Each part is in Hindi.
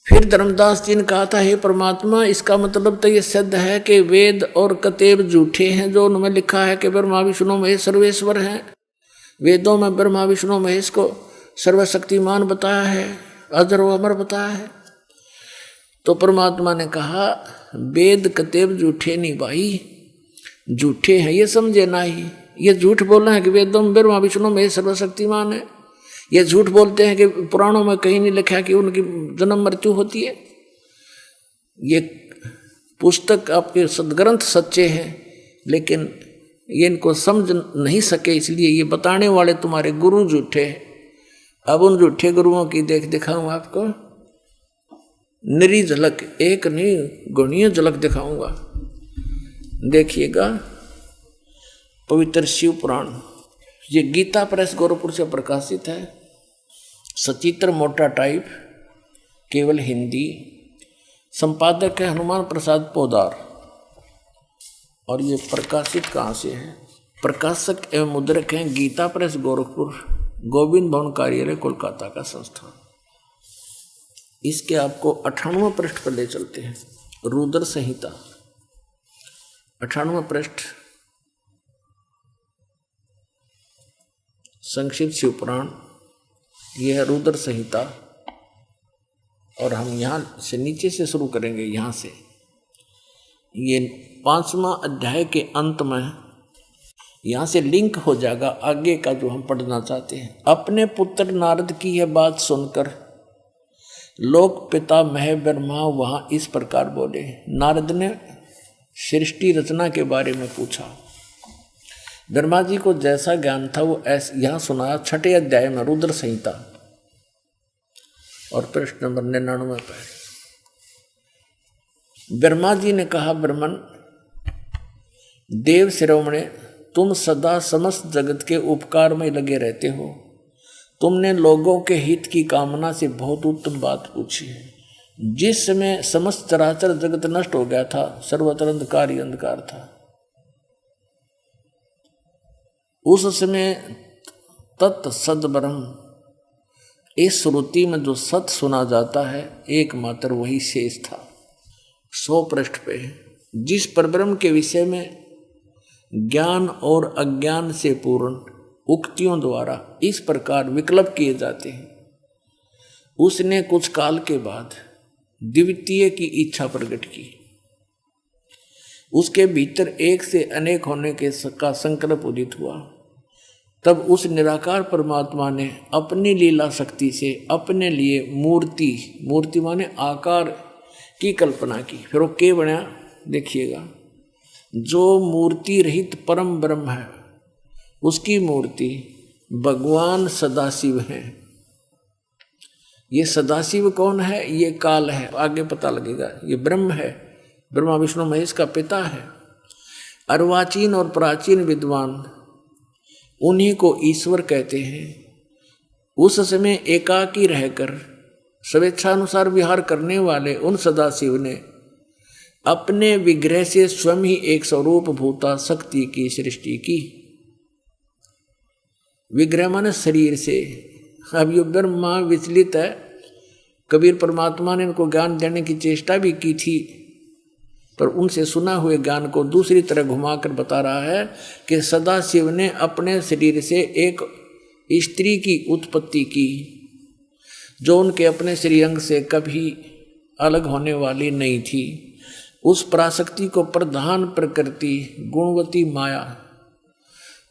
फिर धर्मदास जी ने कहा था, हे परमात्मा, इसका मतलब तो ये सिद्ध है कि वेद और कतेब झूठे हैं जो उनमें लिखा है कि ब्रह्मा विष्णु महेश सर्वेश्वर हैं। वेदों में ब्रह्मा विष्णु महेश को सर्वशक्तिमान बताया है, अजर व अमर बताया है। तो परमात्मा ने कहा, वेद कतेब झूठे नहीं भाई, झूठे हैं ये समझे ना ही। ये झूठ बोलना है कि वेदों में ब्रह्मा विष्णु महेश सर्वशक्तिमान है। ये झूठ बोलते हैं कि पुराणों में कहीं नहीं लिखा कि उनकी जन्म मृत्यु होती है। ये पुस्तक आपके सदग्रंथ सच्चे हैं, लेकिन ये इनको समझ नहीं सके, इसलिए ये बताने वाले तुम्हारे गुरु झूठे हैं। अब उन झूठे गुरुओं की दिखाऊं आपको निरी झलक, एक नहीं गुणीय झलक दिखाऊंगा। देखिएगा पवित्र शिव पुराण, ये गीता प्रेस गोरखपुर से प्रकाशित है, सचित्र मोटा टाइप, केवल हिंदी। संपादक है हनुमान प्रसाद पोदार। और ये प्रकाशित कहाँ से है? प्रकाशक एवं मुद्रक हैं गीता प्रेस गोरखपुर, गोविंद भवन कार्यालय कोलकाता का संस्थान। इसके आपको 98वें पृष्ठ पर ले चलते हैं। रुद्र संहिता 98वां पृष्ठ, संक्षिप्त शिव पुराण, यह है रुद्र संहिता। और हम यहाँ से नीचे से शुरू करेंगे, यहाँ से। ये 5वां अध्याय के अंत में यहाँ से लिंक हो जाएगा आगे का जो हम पढ़ना चाहते हैं। अपने पुत्र नारद की यह बात सुनकर लोक पिता मह ब्रह्मा वहाँ इस प्रकार बोले। नारद ने सृष्टि रचना के बारे में पूछा। ब्रह्मा जी को जैसा ज्ञान था वो ऐसे यहाँ सुनाया 6ठे अध्याय में रुद्र संहिता और पृष्ठ नंबर 99 पर। ब्रह्मा जी ने कहा, ब्रह्मन देव शिरोमणे, तुम सदा समस्त जगत के उपकार में लगे रहते हो। तुमने लोगों के हित की कामना से बहुत उत्तम बात पूछी है। जिस समय समस्त चराचर जगत नष्ट हो गया था, सर्वत्र अंधकार ही अंधकार था, उस समय तत् सद ब्रह्म, इस श्रुति में जो सत सुना जाता है एकमात्र वही शेष था। 100 पृष्ठ पे, जिस परब्रह्म के विषय में ज्ञान और अज्ञान से पूर्ण उक्तियों द्वारा इस प्रकार विकल्प किए जाते हैं, उसने कुछ काल के बाद द्वितीय की इच्छा प्रकट की। उसके भीतर एक से अनेक होने का संकल्प उदित हुआ। तब उस निराकार परमात्मा ने अपनी लीला शक्ति से अपने लिए मूर्ति माने आकार की कल्पना की। फिर वो क्या बना देखिएगा। जो मूर्ति रहित परम ब्रह्म है उसकी मूर्ति भगवान सदाशिव है। ये सदाशिव कौन है? ये काल है, आगे पता लगेगा। ये ब्रह्म है, ब्रह्मा विष्णु महेश का पिता है। अर्वाचीन और प्राचीन विद्वान उन्हीं को ईश्वर कहते हैं। उस समय एकाकी रहकर स्वेच्छानुसार विहार करने वाले उन सदाशिव ने अपने विग्रह से स्वयं ही एक स्वरूप भूता शक्ति की सृष्टि की। विग्रह माने शरीर से। अब ये ब्रह्मा विचलित है। कबीर परमात्मा ने इनको ज्ञान देने की चेष्टा भी की थी, पर उनसे सुना हुए ज्ञान को दूसरी तरह घुमाकर बता रहा है कि सदाशिव ने अपने शरीर से एक स्त्री की उत्पत्ति की, जो उनके अपने श्रीअंग से कभी अलग होने वाली नहीं थी। उस पराशक्ति को प्रधान प्रकृति गुणवती माया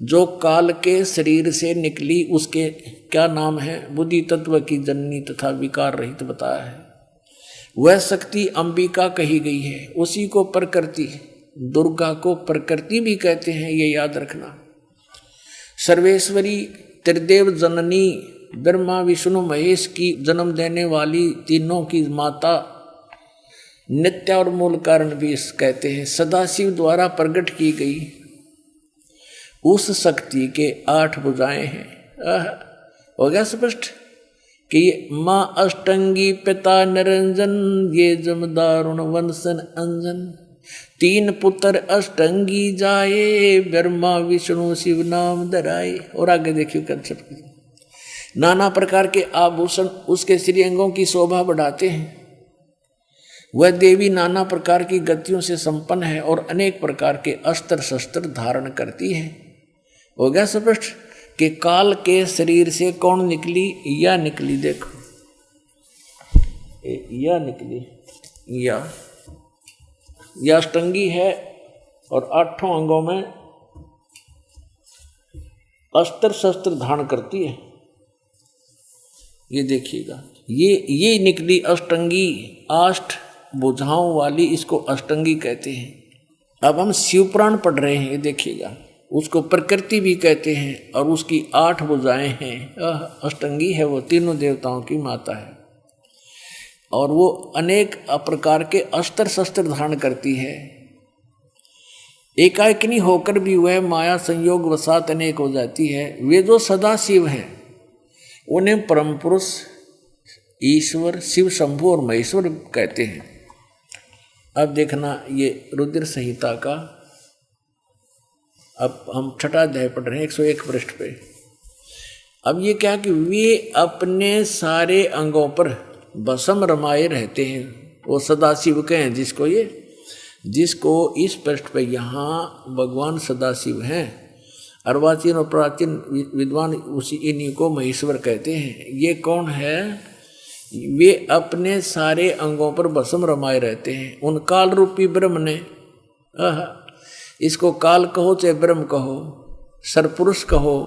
जो काल के शरीर से निकली, उसके क्या नाम है? बुद्धि तत्व की जननी तथा विकार रहित बताया है। वह शक्ति अंबिका कही गई है। उसी को प्रकृति, दुर्गा को प्रकृति भी कहते हैं, ये याद रखना। सर्वेश्वरी त्रिदेव जननी ब्रह्मा विष्णु महेश की जन्म देने वाली तीनों की माता, नित्य और मूल कारण भी कहते हैं। सदाशिव द्वारा प्रकट की गई उस शक्ति के 8 भुजाएं हैं। हो गया स्पष्ट कि ये माँ अष्टंगी पिता निरंजन, ये जमदारुण वंशन अंजन। 3 पुत्र अष्टंगी जाए, ब्रह्मा विष्णु शिव नाम धराए। और आगे देखिए कंसेप्ट। नाना प्रकार के आभूषण उसके श्रीअंगों की शोभा बढ़ाते हैं। वह देवी नाना प्रकार की गतियों से संपन्न है और अनेक प्रकार के अस्त्र शस्त्र धारण करती है। हो गया स्पष्ट कि काल के शरीर से कौन निकली? या निकली, देखो या निकली, या अष्टंगी है और 8 अंगों में अस्त्र शस्त्र धारण करती है। ये देखिएगा, ये निकली अष्टंगी, 8 भुजाओं वाली, इसको अष्टंगी कहते हैं। अब हम शिवपुराण पढ़ रहे हैं, ये देखिएगा, उसको प्रकृति भी कहते हैं और उसकी 8 भुजाएं हैं। अष्टंगी है, वो तीनों देवताओं की माता है और वो अनेक प्रकार के अस्त्र शस्त्र धारण करती है। एकाकिनी होकर भी वह माया संयोग वसात अनेक हो जाती है। वे जो सदा शिव हैं उन्हें परम पुरुष, ईश्वर, शिव शंभु और महेश्वर कहते हैं। अब देखना ये रुद्र संहिता का, अब हम 6वां अध्याय पढ़ रहे हैं 101 पृष्ठ पे। अब ये क्या कि वे अपने सारे अंगों पर भस्म रमाए रहते हैं। वो सदाशिव के हैं जिसको इस पृष्ठ पे यहाँ भगवान सदाशिव हैं। अर्वाचीन और प्राचीन विद्वान उसी इन्हीं को महेश्वर कहते हैं। ये कौन है? वे अपने सारे अंगों पर भस्म रमाए रहते हैं। उन काल रूपी ब्रह्म ने, इसको काल कहो चाहे ब्रह्म कहो, सरपुरुष कहो,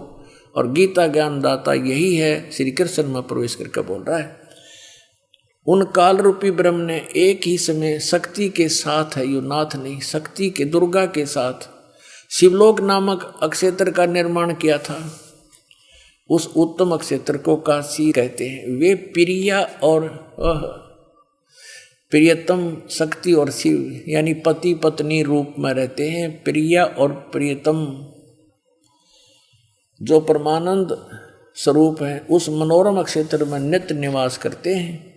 और गीता ज्ञान दाता यही है, श्री कृष्ण में प्रवेश करके बोल रहा है। उन काल रूपी ब्रह्म ने एक ही समय शक्ति के साथ है, यो नाथ नहीं, शक्ति के, दुर्गा के साथ शिवलोक नामक अक्षेत्र का निर्माण किया था। उस उत्तम अक्षेत्र को काशी कहते हैं। वे प्रिया और प्रियतम शक्ति और शिव यानी पति पत्नी रूप में रहते हैं। प्रिया और प्रियतम जो परमानंद स्वरूप है उस मनोरम क्षेत्र में नित्य निवास करते हैं।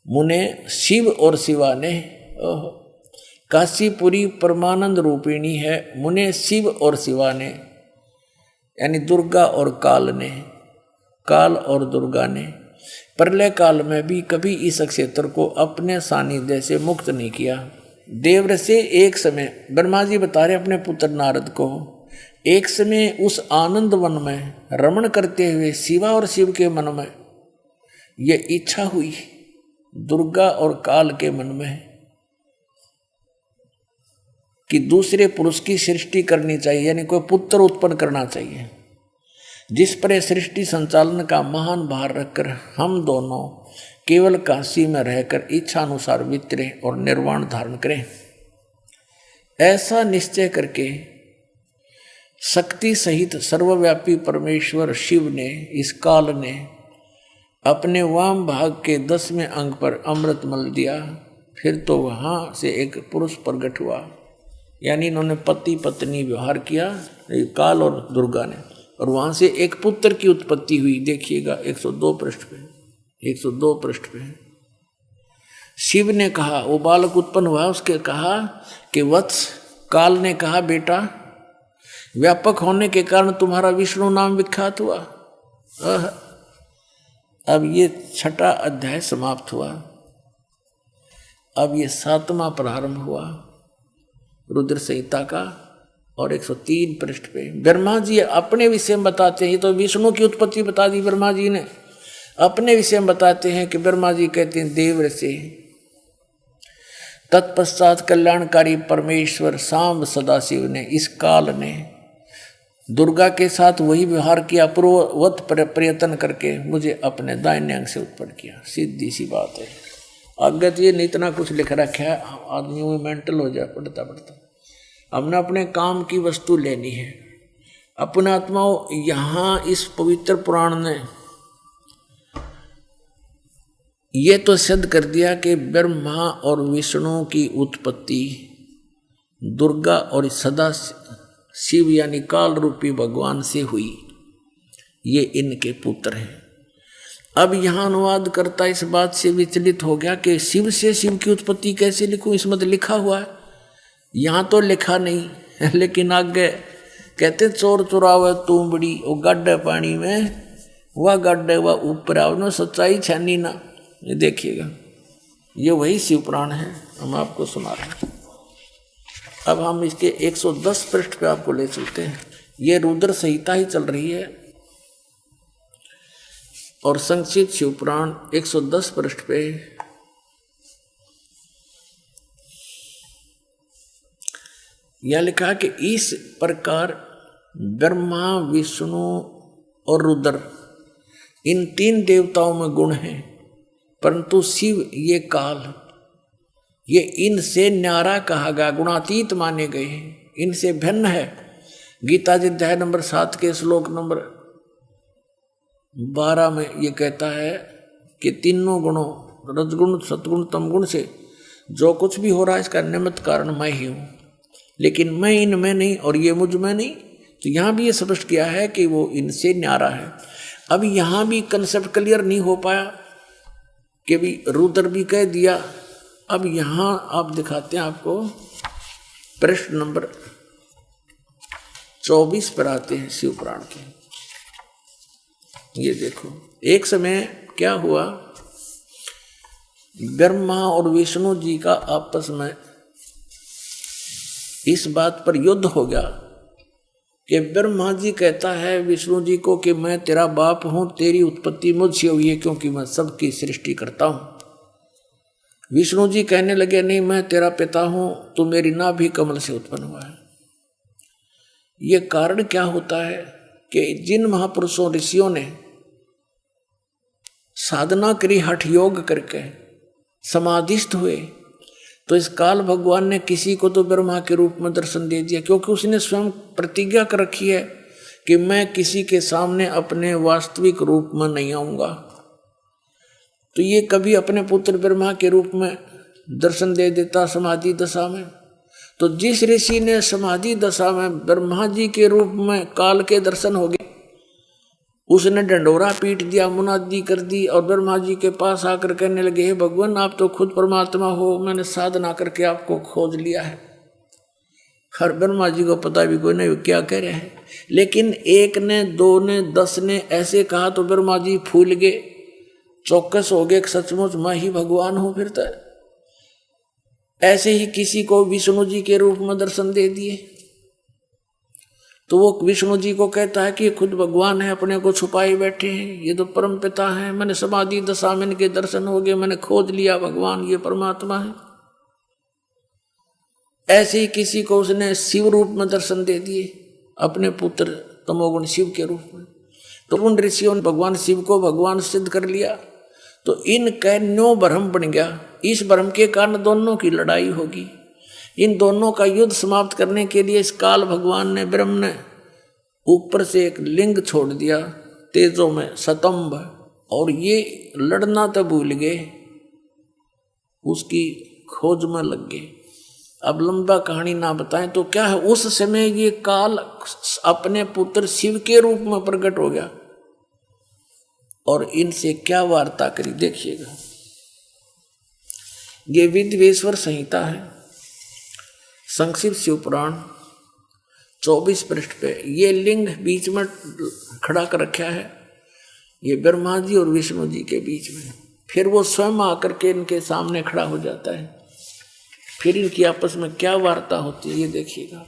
मुने शिव और शिवा ने, काशीपुरी परमानंद रूपिणी है। मुने शिव और शिवा ने यानी दुर्गा और काल ने, काल और दुर्गा ने प्रलय काल में भी कभी इस क्षेत्र को अपने सानिध्य से मुक्त नहीं किया। देवर से एक समय ब्रह्मा जी बता रहे अपने पुत्र नारद को, एक समय उस आनंद वन में रमण करते हुए शिवा और शिव के मन में यह इच्छा हुई, दुर्गा और काल के मन में, कि दूसरे पुरुष की सृष्टि करनी चाहिए, यानी कोई पुत्र उत्पन्न करना चाहिए, जिस पर सृष्टि संचालन का महान भार रखकर हम दोनों केवल काशी में रहकर इच्छा अनुसार विचरें और निर्वाण धारण करें। ऐसा निश्चय करके शक्ति सहित सर्वव्यापी परमेश्वर शिव ने, इस काल ने अपने वाम भाग के 10वें अंग पर अमृत मल दिया। फिर तो वहाँ से एक पुरुष प्रकट हुआ, यानी इन्होंने पति पत्नी व्यवहार किया, काल और दुर्गा ने, और वहाँ से एक पुत्र की उत्पत्ति हुई। देखिएगा 102 पृष्ठ पे, 102 पृष्ठ पे शिव ने कहा, वो बालक उत्पन्न हुआ, उसके कहा कि वत्स, काल ने कहा बेटा व्यापक होने के कारण तुम्हारा विष्णु नाम विख्यात हुआ। अब ये 6वां अध्याय समाप्त हुआ। अब ये 7वां प्रारंभ हुआ रुद्र संहिता का, और 103 पृष्ठ पे ब्रह्मा जी अपने विषय में बताते हैं। ये तो विष्णु की उत्पत्ति बता दी ब्रह्मा जी ने, अपने विषय में बताते हैं कि ब्रह्मा जी कहते हैं देवर से, तत्पश्चात कल्याणकारी परमेश्वर सांब सदाशिव ने, इस काल ने दुर्गा के साथ वही व्यवहार किया, पूर्ववत प्रयत्न करके मुझे अपने दाहिने अंग से उत्पन्न किया। सीधी सी बात है। आगे तो ये नहीं इतना कुछ लिख रखा है, आदमी वो मेंटल हो जाए पढ़ता पढ़ता। हमने अपने काम की वस्तु लेनी है। अपने आत्माओं, यहाँ इस पवित्र पुराण ने ये तो सिद्ध कर दिया कि ब्रह्मा और विष्णु की उत्पत्ति दुर्गा और सदा शिव यानी काल रूपी भगवान से हुई। ये इनके पुत्र हैं। अब यहाँ अनुवाद करता इस बात से विचलित हो गया कि शिव से शिव की उत्पत्ति कैसे लिखूं, इसमें तो लिखा हुआ है, यहाँ तो लिखा नहीं। लेकिन आगे कहते चोर चुरावे तुमबड़ी, वो गड्ढे पानी में, वह गड्ढे वह ऊपर आओ, सच्चाई छानी ना। ये देखिएगा ये वही शिव पुराण है, हम आपको सुना रहे हैं। अब हम इसके 110 पृष्ठ पे आपको ले चलते हैं। ये रुद्र संहिता ही चल रही है और संक्षिप्त शिव पुराण 110 पृष्ठ पे यह लिखा कि इस प्रकार ब्रह्मा, विष्णु और रुद्र इन 3 देवताओं में गुण हैं, परंतु शिव ये काल, ये इनसे न्यारा कहा गया, गुणातीत माने गए हैं, इनसे भिन्न है। गीता जी अध्याय नंबर 7 के श्लोक नंबर 12 में ये कहता है कि तीनों गुणों, रजगुण, सतगुण, तमगुण से जो कुछ भी हो रहा है इसका निमित्त कारण मैं ही हूँ, लेकिन मैं इनमें नहीं और ये मुझ में नहीं। तो यहाँ भी ये स्पष्ट किया है कि वो इनसे न्यारा है। अब यहाँ भी कंसेप्ट क्लियर नहीं हो पाया कि भी रुद्र भी कह दिया। अब यहाँ आप दिखाते हैं आपको, पृष्ठ नंबर 24 पर आते हैं शिव पुराण के। ये देखो, एक समय क्या हुआ, ब्रह्मा और विष्णु जी का आपस में इस बात पर युद्ध हो गया कि ब्रह्मा जी कहता है विष्णु जी को कि मैं तेरा बाप हूं, तेरी उत्पत्ति मुझसे हुई है क्योंकि मैं सबकी सृष्टि करता हूं। विष्णु जी कहने लगे नहीं, मैं तेरा पिता हूं, तू मेरी नाभि कमल से उत्पन्न हुआ है। ये कारण क्या होता है कि जिन महापुरुषों, ऋषियों ने साधना करी, हठ योग करके समाधिस्थ हुए, तो इस काल भगवान ने किसी को तो ब्रह्मा के रूप में दर्शन दे दिया, क्योंकि उसने स्वयं प्रतिज्ञा कर रखी है कि मैं किसी के सामने अपने वास्तविक रूप में नहीं आऊंगा। तो ये कभी अपने पुत्र ब्रह्मा के रूप में दर्शन दे देता समाधि दशा में। तो जिस ऋषि ने समाधि दशा में ब्रह्मा जी के रूप में काल के दर्शन हो गए, उसने डंडोरा पीट दिया, मुनादी कर दी और ब्रह्मा जी के पास आकर कहने लगे, हे भगवान आप तो खुद परमात्मा हो, मैंने साधना करके आपको खोज लिया है। हर ब्रह्मा जी को पता भी कोई नहीं क्या कह रहे हैं, लेकिन एक ने, 2 ने, 10 ने ऐसे कहा तो ब्रह्मा जी फूल गए, चौकस हो गए, सचमुच मैं ही भगवान हूं। फिर तो ऐसे ही किसी को विष्णु जी के रूप में दर्शन दे दिए, तो वो विष्णु जी को कहता है कि खुद भगवान है, अपने को छुपाए बैठे हैं, ये तो परम पिता है, मैंने समाधि दशा में इनके दर्शन हो गए, मैंने खोज लिया भगवान ये परमात्मा है। ऐसे ही किसी को उसने शिव रूप में दर्शन दे दिए, अपने पुत्र तमोगुण शिव के रूप में। तो उन ऋषियों ने भगवान शिव को भगवान सिद्ध कर लिया। तो इनका न्यो भ्रम बन गया। इस भ्रम के कारण दोनों की लड़ाई होगी। इन दोनों का युद्ध समाप्त करने के लिए इस काल भगवान ने, ब्रह्म ने ऊपर से एक लिंग छोड़ दिया तेजों में, सतंभ, और ये लड़ना तो भूल गए, उसकी खोज में लग गए। अब लंबा कहानी ना बताएं तो क्या है, उस समय ये काल अपने पुत्र शिव के रूप में प्रकट हो गया और इनसे क्या वार्ता करी देखिएगा। ये विद्वेश्वर संहिता है, संक्षिप्त शिव पुराण 24 पृष्ठ पे ये लिंग बीच में खड़ा कर रखा है, ये ब्रह्मा जी और विष्णु जी के बीच में। फिर वो स्वयं आकर के इनके सामने खड़ा हो जाता है। फिर इनकी आपस में क्या वार्ता होती है ये देखिएगा।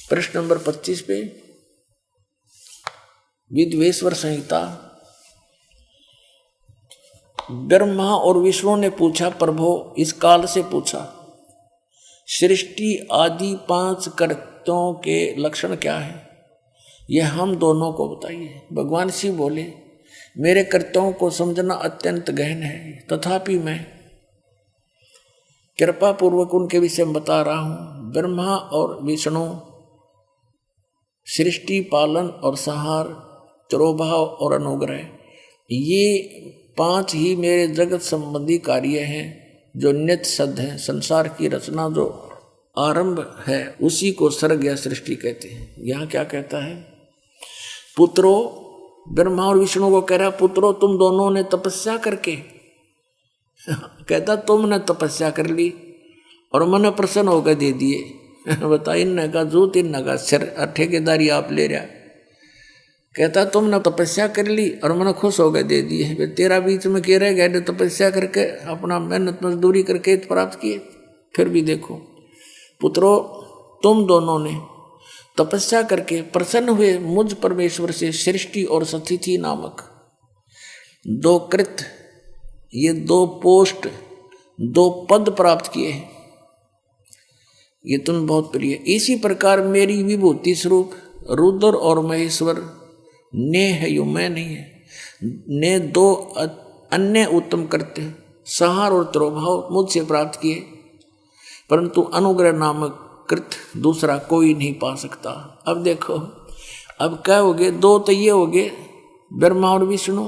प्रश्न नंबर 25 पे विद्वेश्वर संहिता। ब्रह्मा और विष्णु ने पूछा, प्रभो इस काल से पूछा, सृष्टि आदि 5 कर्तों के लक्षण क्या है, यह हम दोनों को बताइए। भगवान शिव बोले, मेरे कर्तव्यों को समझना अत्यंत गहन है, तथापि मैं कृपा पूर्वक उनके विषय में बता रहा हूँ। ब्रह्मा और विष्णु सृष्टि, पालन और संहार, तिरोभाव और अनुग्रह, ये 5 ही मेरे जगत संबंधी कार्य हैं जो नित्य सिद्ध हैं। संसार की रचना जो आरंभ है उसी को सर्ग या सृष्टि कहते हैं। यहाँ क्या कहता है, पुत्रो, ब्रह्मा और विष्णु को कह रहा, पुत्रो तुम दोनों ने तपस्या करके कहता तुमने तपस्या कर ली और मन प्रसन्न होकर दे दिए। बता, इनने का जूत, इनने का सिर, ठेकेदारी आप ले रहा। कहता तुमने तपस्या कर ली और मैंने खुश हो गए दे दिए, फिर तेरा बीच में कह रहे गए तपस्या करके अपना मेहनत मजदूरी करके प्राप्त किए। फिर भी देखो पुत्रों, तुम दोनों ने तपस्या करके प्रसन्न हुए मुझ परमेश्वर से सृष्टि और सतिथि नामक 2 कृत, ये 2 पोस्ट, 2 पद प्राप्त किए हैं, ये तुम्हें बहुत प्रिय। इसी प्रकार मेरी विभूति स्वरूप रुद्र और महेश्वर ने है, यो मैं नहीं है, ने 2 अन्य उत्तम करते संहार और त्रोभाव मुझसे प्राप्त किए, परंतु अनुग्रह नामक कृत दूसरा कोई नहीं पा सकता। अब देखो, अब क्या हो गए, 2 तो ये हो गए ब्रह्मा और विष्णु,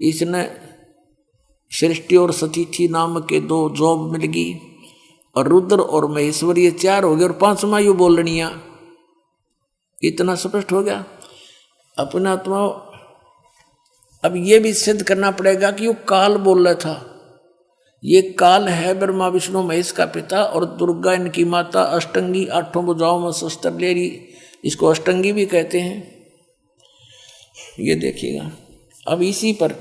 इसने सृष्टि और सतिथि नामक के 2 जॉब मिल गई, और रुद्र और महेश्वर ये 4 हो गए, और 5वां यू बोलनिया। इतना स्पष्ट हो गया अपना आत्मा। अब ये भी सिद्ध करना पड़ेगा कि वो काल बोल रहा था, ये काल है ब्रह्मा विष्णु महेश का पिता, और दुर्गा इनकी माता, अष्टंगी, 8 भुजाओं में शस्त्र ले रही, इसको अष्टंगी भी कहते हैं। ये देखिएगा, अब इसी पर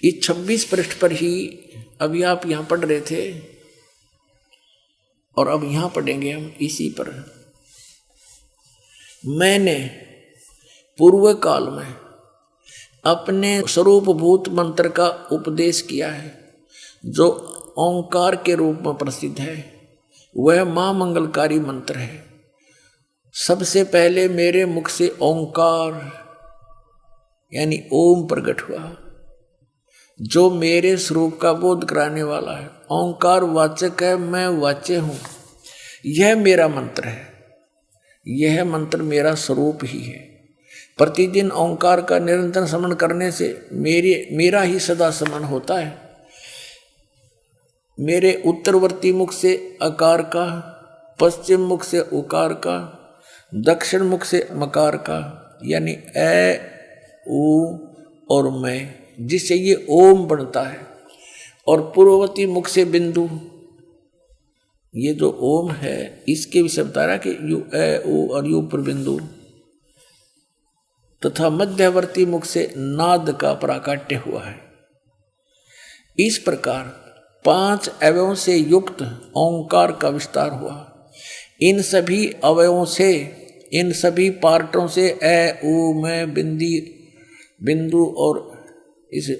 इस 26 पृष्ठ पर ही अभी आप यहाँ पढ़ रहे थे, और अब यहाँ पढ़ेंगे हम इसी पर। मैंने पूर्व काल में अपने स्वरूपभूत मंत्र का उपदेश किया है, जो ओंकार के रूप में प्रसिद्ध है। वह महामंगलकारी मंत्र है। सबसे पहले मेरे मुख से ओंकार यानी ओम प्रकट हुआ, जो मेरे स्वरूप का बोध कराने वाला है। ओंकार वाचक है, मैं वाच्य हूँ। यह मेरा मंत्र है, यह मंत्र मेरा स्वरूप ही है। प्रतिदिन ओंकार का निरंतर स्मरण करने से मेरा ही सदा स्मरण होता है। मेरे उत्तरवर्ती मुख से अकार का, पश्चिम मुख से उकार का, दक्षिण मुख से मकार का, यानी ए, उ और मैं, जिससे ये ओम बनता है, और पूर्ववर्ती मुख से बिंदु, ये जो ओम है इसके विषय बता रहा कि यू ए उ और यू पर बिंदु, तथा मध्यवर्ती मुख से नाद का प्राकट्य हुआ है। इस प्रकार 5 अवयवों से युक्त ओंकार का विस्तार हुआ। इन सभी अवयवों से, इन सभी पार्टों से ए उ मैं बिंदु और इस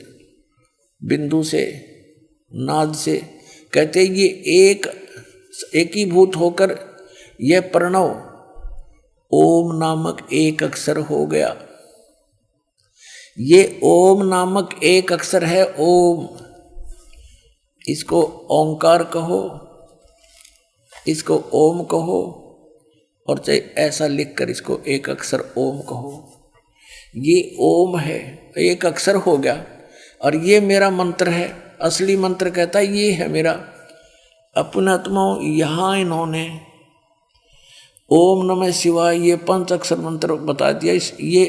बिंदु से, नाद से, कहते ये एकीभूत होकर यह प्रणव ओम नामक एक अक्षर हो गया। ये ओम नामक एक अक्षर है ओम, इसको ओंकार कहो, इसको ओम कहो, और चाहे ऐसा लिखकर इसको एक अक्षर ओम कहो। ये ओम है, एक अक्षर हो गया, और ये मेरा मंत्र है। असली मंत्र कहता है ये है मेरा। अपना आत्माओं, यहाँ इन्होंने ओम नमः शिवाय ये 5 अक्षर मंत्र बता दिया। ये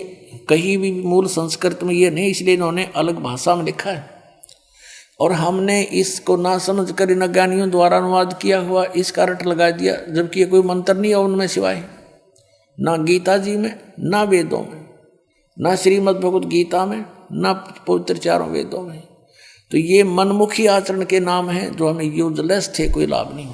कहीं भी मूल संस्कृत में ये नहीं, इसलिए इन्होंने अलग भाषा में लिखा है, और हमने इसको ना समझ कर इन अज्ञानियों द्वारा अनुवाद किया हुआ इसका रट लगा दिया, जबकि ये कोई मंत्र नहीं है ओम नमः शिवाय, ना गीता जी में, ना वेदों में, ना श्रीमद् भगवद गीता में, ना पवित्र 4 वेदों में। तो ये मनमुखी आचरण के नाम हैं, जो हमें यूजलेस थे, कोई लाभ नहीं हुआ।